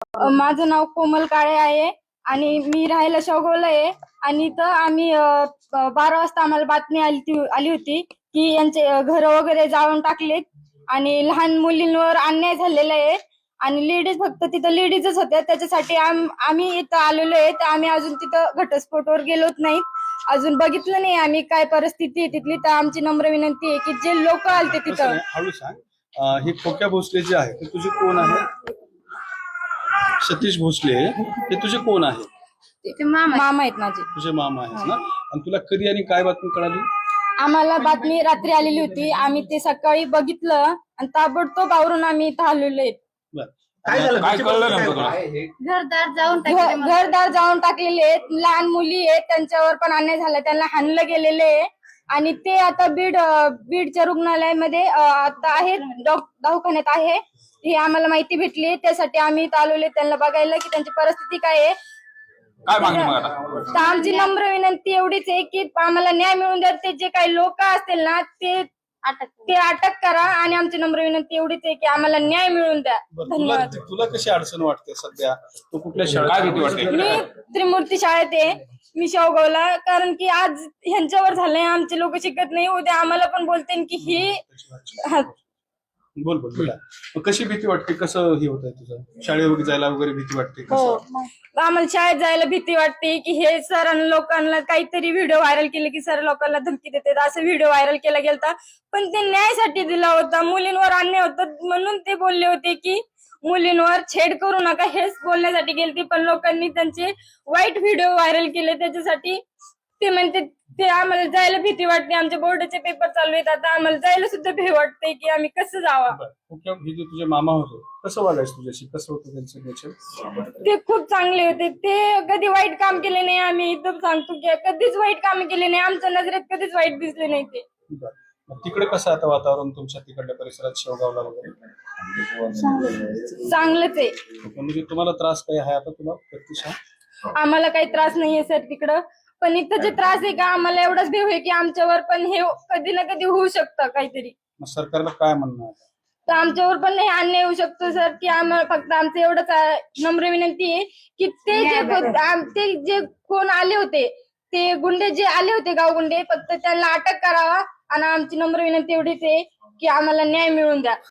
माझं नाव कोमल काळे आहे आणि मी राहायला शेवगावला आहे. आणि इथं आम्ही 12 वाजता आम्हाला बातमी आली होती की यांचे घर वगैरे जाळून टाकलेत आणि लहान मुलींवर अन्याय झालेला आहे आणि लेडीज फक्त तिथं लेडीजच होत्या. त्याच्यासाठी आम्ही इथं आलेलो आहे. तर आम्ही अजून तिथं घटस्फोटवर गेलोच नाही, अजून बघितलं नाही आम्ही काय परिस्थिती आहे तिथली. तर आमची नम्र विनंती आहे की जे लोक आलते तिथं. हळू सांग. हे खोक्या भोसले जे आहे ते तुझे कोण आहे? सतीश भोसले हे तुझे कोण आहे? ते मामा आहेत माझे. तुझे मामा आहेत ना? आणि तुला कधी आणि काय बातमी कळाली? आम्हाला बातमी रात्री आलेली होती, आम्ही ते सकाळी बघितलं आणि ताबडतोब आवरून आम्ही इथं आलेलो आहे. काय झालं? काय कळलं नेमकं तुला? घरदार जाऊन टाकलेले आहेत, लहान मुली आहेत त्यांच्यावर पण अन्याय झाला, त्यांना हाणलं गेलेले आहे आणि ते आता बीडच्या रुग्णालयामध्ये आता आहेत, दवाखान्यात आहे. ही आम्हाला माहिती भेटली, त्यासाठी आम्ही इथं आलेलो आहे त्यांना बघायला की त्यांची परिस्थिती काय आहे. काय मागणी मग आता? तर आमची नम्र विनंती एवढीच आहे की आम्हाला न्याय मिळून द्या. ते जे काही लोक असतील ना ते अटक करा आणि आमची नम्र विनंती एवढीच आहे की आम्हाला न्याय मिळून द्या. धन्यवाद. तुला कशी अडचण वाटते सध्या? तू कुठल्या शाळेत? काय भीती वाटते? मी त्रिमूर्ती शाळेत आहे, मी शेवगावला. कारण की आज ह्यांच्यावर झालंय, आमचे लोक शिकत नाही, उद्या आम्हाला पण बोलते की ही. बोल बोल. कशी भीती वाटते? कसं हे होत आहे तुझं? शाळेवर जायला वगैरे भीती वाटते? हो, आम्हाला शाळेत जायला भीती वाटते की हे सर लोकांना काहीतरी व्हिडिओ व्हायरल केले की सर लोकांना धमकी देतात, असं व्हिडिओ व्हायरल केला गेलता. पण ते न्यायासाठी दिला होता, मुलींवर अन्याय होता म्हणून ते बोलले होते की मुलींवर छेड करू नका, हेच बोलण्यासाठी गेलते. पण लोकांनी त्यांचे वाईट व्हिडिओ व्हायरल केले, त्याच्यासाठी ते म्हणते ते आम्हाला जायला भीती वाटते. आमचे बोर्डाचे पेपर चालू आहेत, आता आम्हाला जायला सुद्धा भीती वाटते की आम्ही कसं जावं. हे जे तुझे मामा होते कसं वागायचं तुझ्याशी? कसं होतं त्यांचं नेचर? ते खूप चांगले होते, ते कधी वाईट काम केले नाही. आम्ही इथं सांगतो की कधीच वाईट काम केले नाही, आमच्या नजरेत कधीच वाईट दिसले नाही ते. तिकडे कसं आता वातावरण तुमच्या तिकडल्या परिसरात शेवगावला वगैरे? चांगलंच आहे. म्हणजे तुम्हाला त्रास काय आहे आता तुला प्रतिशा? आम्हाला काही त्रास नाहीये सर तिकडं, पण इथं जे त्रास आहे का आम्हाला एवढाच भीव आहे की आमच्यावर पण हे कधी ना कधी होऊ शकतं काहीतरी. मग सरकारला काय म्हणणं आहे? तर आमच्यावर पण हे अन्याय होऊ शकतो सर, की आम्हाला फक्त आमचं एवढंच नम्र विनंती आहे की ते जे कोण आले होते, ते गुंडे जे आले होते, गाव गुंडे, फक्त त्यांना अटक करावा. आणि आमची नम्र विनंती एवढीच आहे की आम्हाला न्याय मिळून द्या.